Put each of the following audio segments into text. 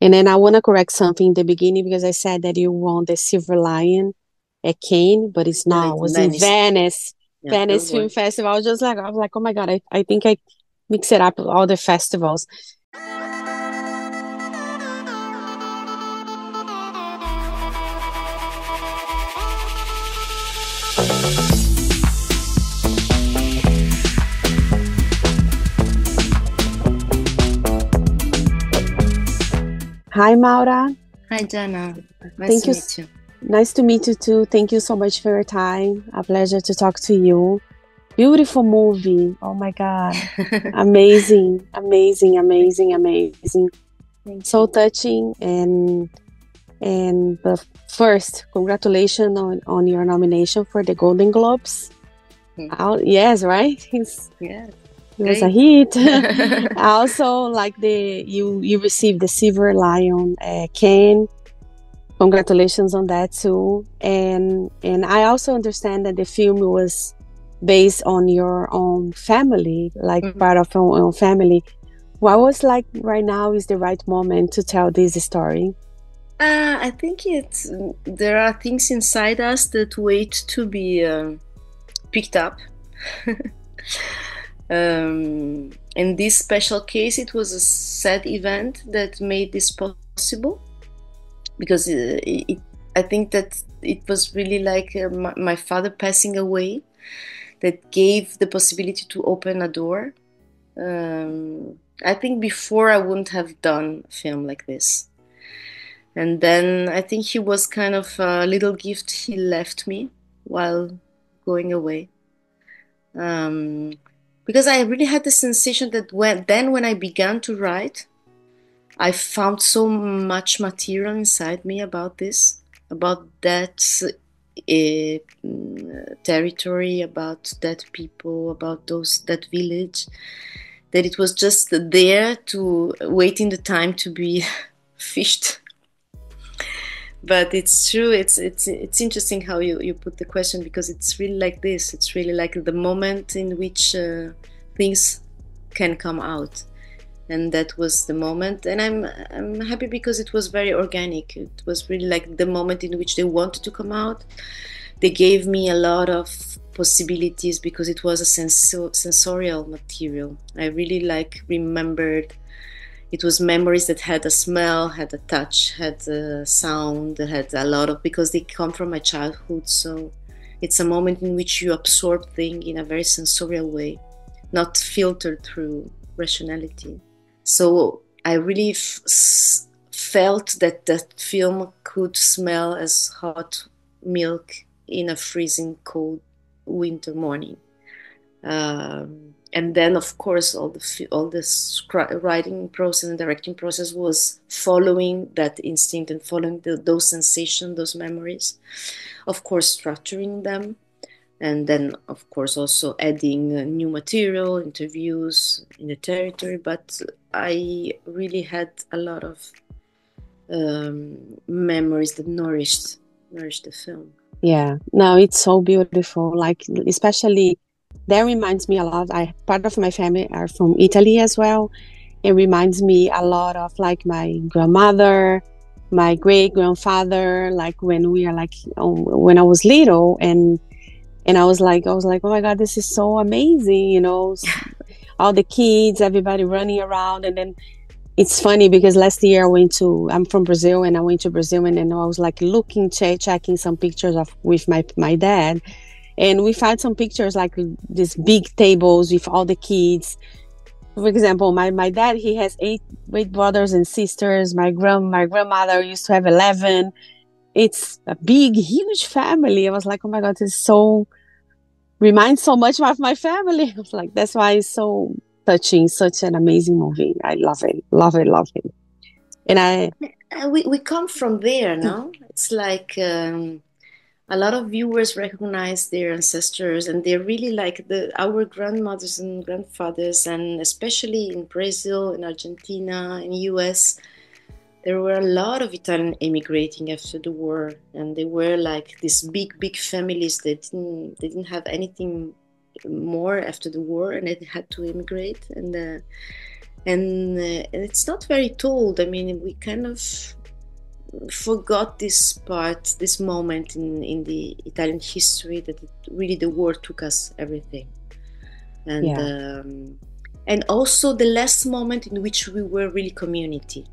And then I want to correct something in the beginning because I said that you won the Silver Lion at Cannes, but it's No, not. It it's in was in Venice. Venice, Yeah, don't Venice Film worry. Festival. I was like, oh my God, I think I mix it up with all the festivals. Hi, Maura. Hi, Jana. Nice Thank to you. meet you. Nice to meet you too. Thank you so much for your time. A pleasure to talk to you. Beautiful movie. Oh my God. Amazing, amazing, Thank amazing, you. amazing. Thank So you. touching and but first, congratulations on your nomination for the Golden Globes. Hmm. Out, yes, right? Yeah, It was a great. hit. Also, like you received the Silver Lion Cane. Congratulations on that too. And I also understand that the film was based on your own family, like Mhm. part of your own family. What was like right now is the right moment to tell this story? I think there are things inside us that wait to be picked up. In this special case, it was a sad event that made this possible because I think that it was really like my father passing away that gave the possibility to open a door. I think before I wouldn't have done a film like this. And then I think he was kind of a little gift he left me while going away. Um, because I really had the sensation that when I began to write, I found so much material inside me about this, about that territory, about that people, about that village, that it was just there to waiting the time to be fished. But it's true. It's interesting how you put the question because it's really like this. It's really like the moment in which things can come out, and that was the moment. And I'm happy because it was very organic. It was really like the moment in which they wanted to come out. They gave me a lot of possibilities because it was a sensorial material. I really like remembered it was memories that had a smell, had a touch, had a sound, had a lot of, because they come from my childhood. So it's a moment in which you absorb things in a very sensorial way, not filtered through rationality. So I really felt that that film could smell as hot milk in a freezing cold winter morning. And then, of course, all this writing process and directing process was following that instinct and following those sensations, those memories. Of course, structuring them, and then, of course, also adding new material, interviews in the territory. But I really had a lot of memories that nourished the film. Yeah, no, it's so beautiful. Like, especially that reminds me a lot. I part of my family are from Italy as well. It reminds me a lot of like my grandmother, my great grandfather, like when we are like when I was little and I was like, oh my God, this is so amazing, all the kids, everybody running around. And then it's funny because last year I'm from Brazil and I went to Brazil and then I was like checking some pictures of with my dad. And we found some pictures like these big tables with all the kids. For example, my dad, he has eight brothers and sisters. My grandmother used to have 11. It's a big, huge family. I was like, oh my God, this so reminds so much of my family. I was like, that's why it's so touching, such an amazing movie. I love it, love it, love it. And I, We come from there, no? It's like a lot of viewers recognize their ancestors, and they're really like our grandmothers and grandfathers, and especially in Brazil, in Argentina, in US, there were a lot of Italian emigrating after the war, and they were like these big families that they didn't have anything more after the war, and they had to immigrate, and and it's not very told. I mean, we kind of forgot this part, this moment in the Italian history, that really the war took us everything, and also the last moment in which we were really community.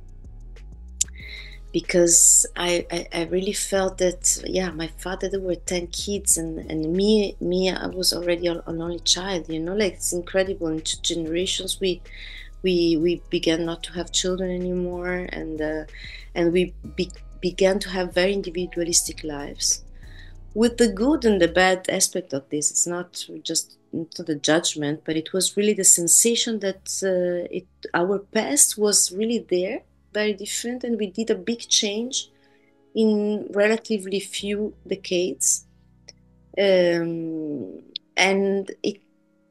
Because I really felt that, my father, there were 10 kids, and me, I was already an only child, like it's incredible. In 2 generations, we began not to have children anymore, and we began to have very individualistic lives, with the good and the bad aspect of this. It's not just the judgment, but it was really the sensation that our past was really there, very different, and we did a big change in relatively few decades, and it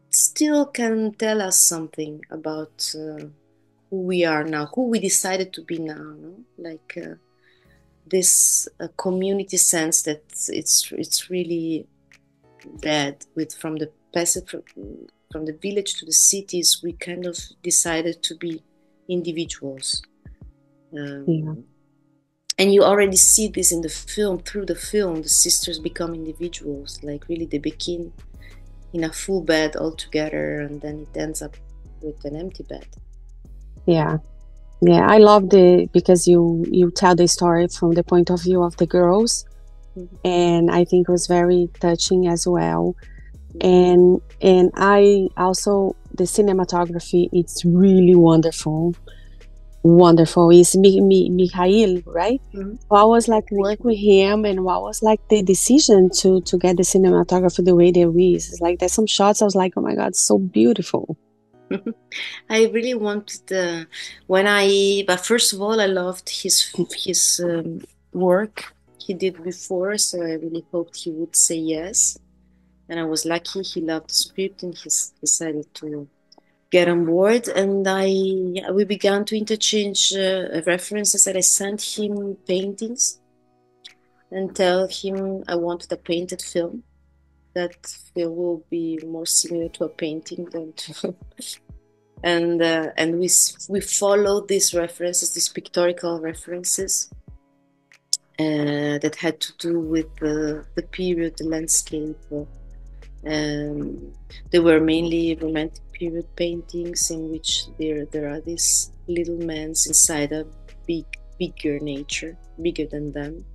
still can tell us something about who we are now, who we decided to be now, no? Like this community sense that it's really dead. From the passage from the village to the cities, we kind of decided to be individuals. And you already see this in the film. Through the film, the sisters become individuals. Like really, they begin in a full bed all together, and then it ends up with an empty bed. Yeah, I love because you tell the story from the point of view of the girls, and I think it was very touching as well. And I also, the cinematography, it's really wonderful. It's Mikhail, right? What was like work with him, and what was like the decision to get the cinematography the way there is? It's like there's some shots I was like, oh my god, so beautiful. I really wanted but first of all, I loved his work he did before, so I really hoped he would say yes. And I was lucky. He loved the script, and he decided to get on board. And we began to interchange references, and I sent him paintings and tell him I wanted a painted film. That film will be more similar to a painting than to and we follow these references, these pictorial references that had to do with the period, the landscape. They were mainly romantic period paintings in which there are these little men inside a bigger nature, bigger than them.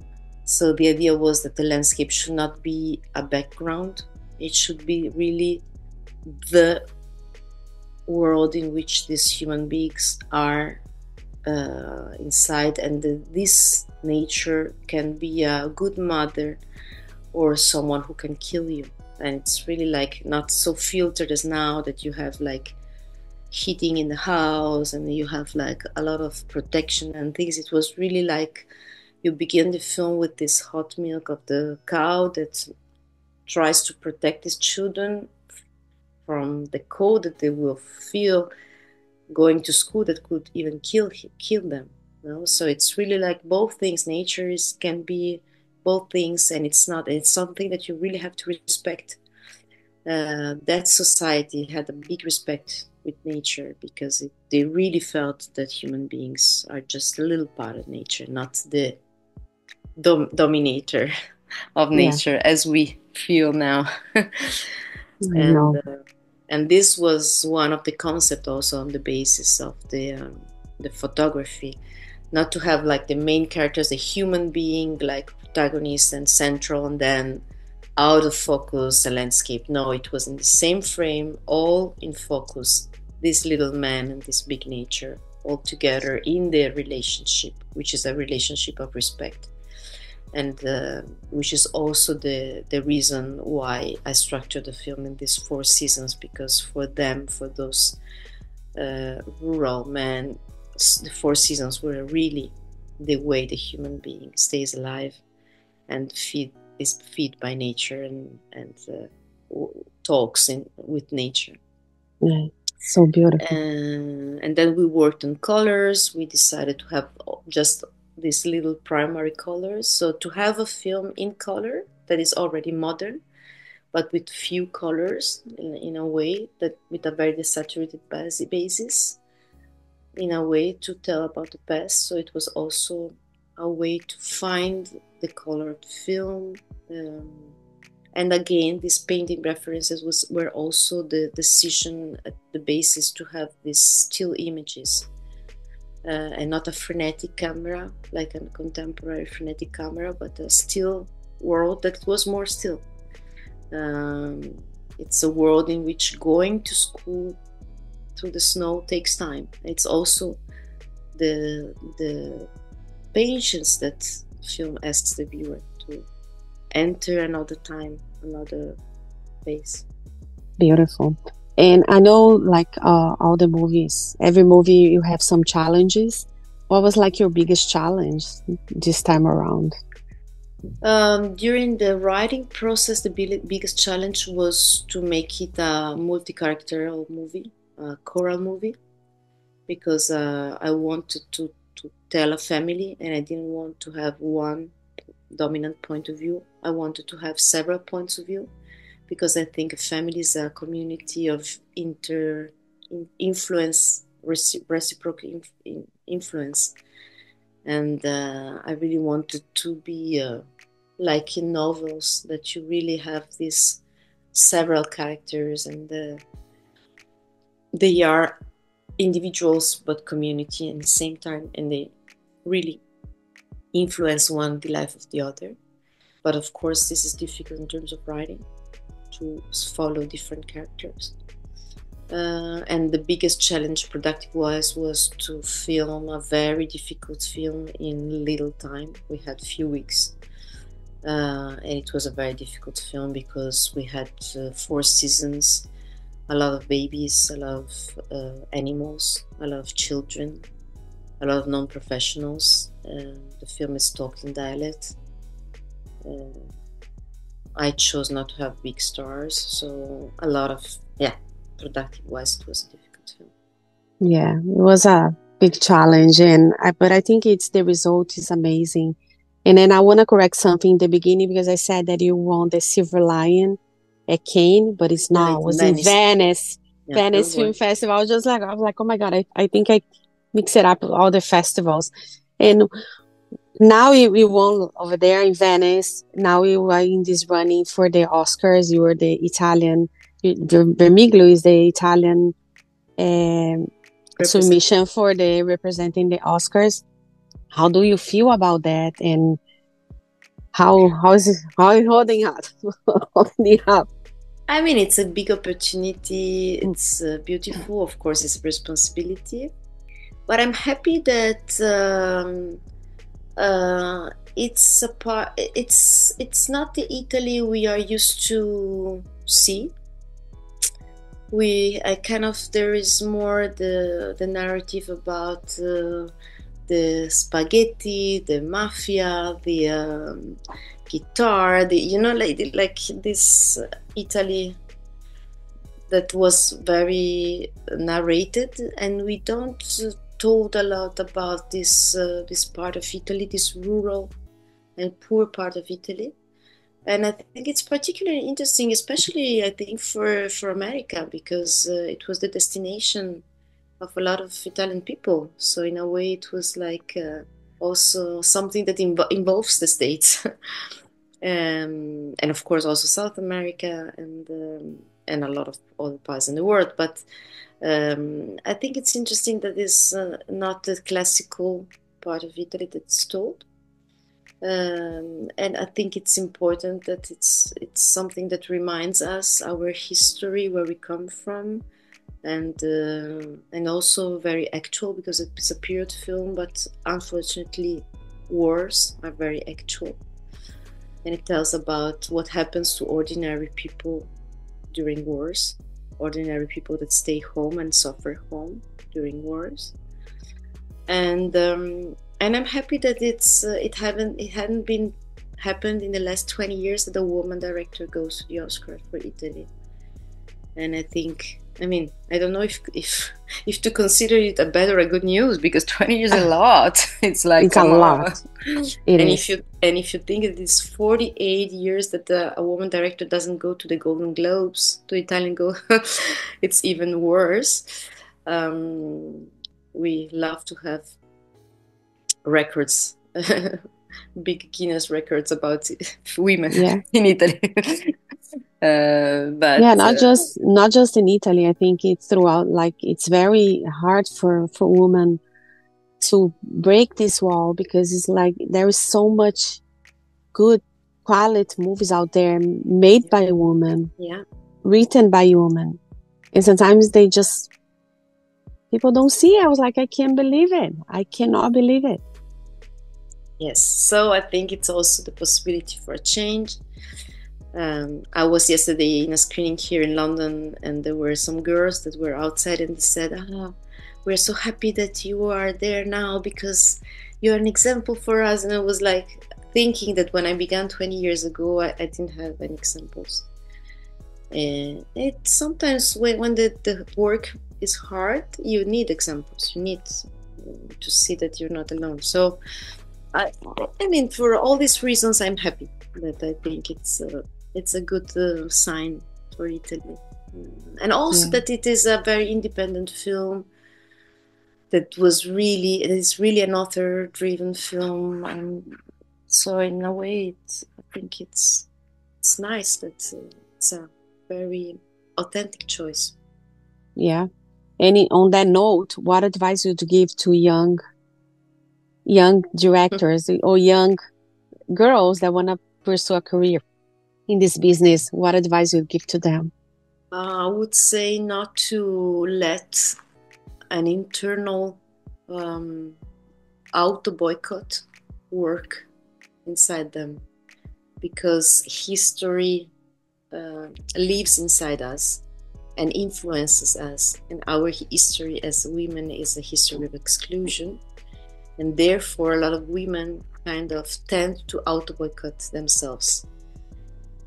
So the idea was that the landscape should not be a background. It should be really the world in which these human beings are inside, and this nature can be a good mother or someone who can kill you. And it's really like not so filtered as now, that you have like heating in the house and you have like a lot of protection and things. It was really like you begin the film with this hot milk of the cow that tries to protect its children from the cold that they will feel going to school, that could even kill them. You know? So it's really like both things. Nature can be both things, and it's something that you really have to respect. That society had a big respect with nature, because they really felt that human beings are just a little part of nature, not the dominator of nature as we feel now. And this was one of the concepts also on the basis of the photography, not to have like the main characters, the human being, like protagonist and central, and then out of focus a landscape. No, it was in the same frame, all in focus, this little man and this big nature all together in their relationship, which is a relationship of respect. And which is also the reason why I structured the film in these 4 seasons, because for those rural men, the 4 seasons were really the way the human being stays alive and is fed by nature and talks with nature. Yeah, so beautiful. And then we worked on colors. We decided to have just these little primary colors. So to have a film in color that is already modern, but with few colors in a way, that with a very desaturated basis, in a way to tell about the past. So it was also a way to find the color of the film. And again, these painting references were also the decision at the basis to have these still images and not a frenetic camera, like a contemporary frenetic camera, but a still world that was more still. It's a world in which going to school through the snow takes time. It's also the patience that film asks the viewer to enter another time, another place. Beautiful. And I know, like all the movies, every movie you have some challenges. What was like your biggest challenge this time around? During the writing process, the biggest challenge was to make it a multi-character movie, a choral movie, because I wanted to tell a family, and I didn't want to have one dominant point of view. I wanted to have several points of view, because I think a family is a community of influence, reciprocal influence. And I really wanted to be like in novels, that you really have these several characters, and they are individuals but community at the same time, and they really influence the life of the other. But of course, this is difficult in terms of writing, to follow different characters. And the biggest challenge productive-wise was to film a very difficult film in little time. We had few weeks. And it was a very difficult film because we had 4 seasons, a lot of babies, a lot of animals, a lot of children, a lot of non-professionals. The film is talked in dialect. I chose not to have big stars, so a lot of, productive-wise, it was a difficult film. Yeah, it was a big challenge, but I think the result is amazing. And then I want to correct something in the beginning, because I said that you won the Silver Lion at Cannes, but it's not. It was in Venice. Yeah, Venice Film Festival. I was like, oh my God, I think I mix it up with all the festivals. And now we won over there in Venice. Now you are in this running for the Oscars. You were the Italian. Vermiglio is the Italian submission for the representing the Oscars. How do you feel about that? And how are you holding up? I mean, it's a big opportunity. It's beautiful. Of course, it's a responsibility. But I'm happy that it's a part. It's not the Italy we are used to see. There is more the narrative about the spaghetti, the mafia, the guitar, like this Italy that was very narrated, and we don't told a lot about this part of Italy, this rural and poor part of Italy. And I think it's particularly interesting, especially I think for America, because it was the destination of a lot of Italian people. So in a way, it was like also something that involves the States, and of course also South America and a lot of other parts in the world. But I think it's interesting that it's not the classical part of Italy that's told. And I think it's important that it's something that reminds us our history, where we come from, and also very actual, because it's a period film, but unfortunately wars are very actual, and it tells about what happens to ordinary people during wars, ordinary people that stay home and suffer home during wars. And I'm happy that it hadn't been happened in the last 20 years that a woman director goes to the Oscar for Italy. And I think, I mean, I don't know if to consider it a bad or a good news, because 20 years is a lot. It's like it's a lot. If you think that it's 48 years that a woman director doesn't go to the Golden Globes, to Italian it's even worse. we love to have records, big Guinness records about women in Italy. But yeah, not just in Italy. I think it's throughout. Like, it's very hard for women to break this wall, because it's like there is so much good quality movies out there made by a woman, written by a woman, and sometimes people don't see it. I was like, I can't believe it. I cannot believe it. Yes, so I think it's also the possibility for a change. I was yesterday in a screening here in London, and there were some girls that were outside, and they said, we're so happy that you are there now because you're an example for us. And I was like thinking that when I began 20 years ago, I didn't have any examples. And it sometimes when the work is hard, you need examples. You need to see that you're not alone. So I mean, for all these reasons, I'm happy that I think it's a good sign for Italy, and also that it is a very independent film. It is really an author-driven film, and so in a way, I think it's nice that it's a very authentic choice. Yeah, and on that note, what advice would you give to young directors or young girls that want to pursue a career in this business? What advice would you give to them? I would say not to let an internal auto boycott work inside them, because history lives inside us and influences us, and our history as women is a history of exclusion, and therefore a lot of women kind of tend to auto boycott themselves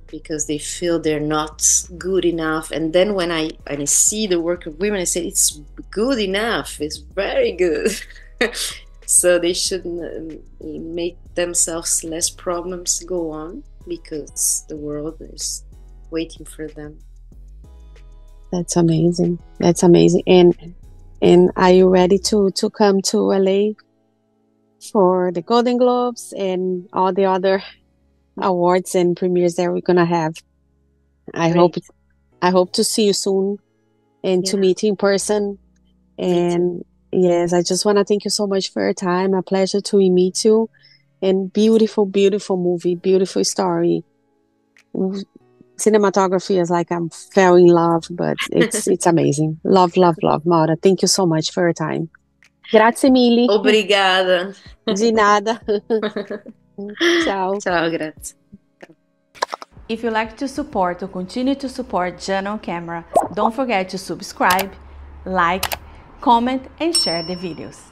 because they feel they're not good enough. And then when I see the work of women, I say it's good enough, it's very good. So they shouldn't make themselves less problems, go on, because the world is waiting for them. That's amazing. That's amazing. And are you ready to come to LA for the Golden Globes and all the other awards and premieres that we're gonna have? I hope to see you soon and to meet you in person. And yes, I just want to thank you so much for your time. A pleasure to meet you. And beautiful, beautiful movie, beautiful story. Cinematography is like I'm fell in love, but it's amazing. Love, love, love, Maura. Thank you so much for your time. Grazie mille. Obrigada. Di nada. Ciao. Ciao, grazie. If you like to support or continue to support Jana on Camera, don't forget to subscribe, like, comment and share the videos.